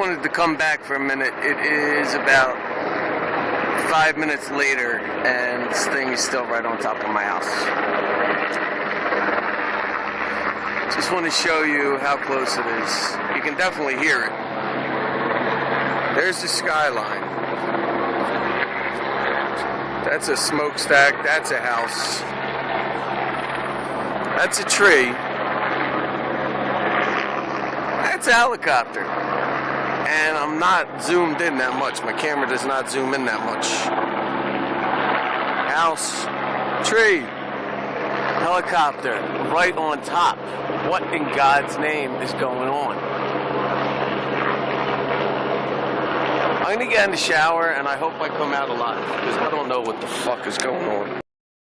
wanted to come back for a minute. It is about 5 minutes later, and this thing is still right on top of my house. Just want to show you how close it is. You can definitely hear it. There's the skyline. That's a smokestack. That's a house. That's a tree. That's a helicopter. And I'm not zoomed in that much. My camera does not zoom in that much. House, tree, helicopter, right on top. What in God's name is going on? I'm gonna get in the shower and I hope I come out alive, because I don't know what the fuck is going on.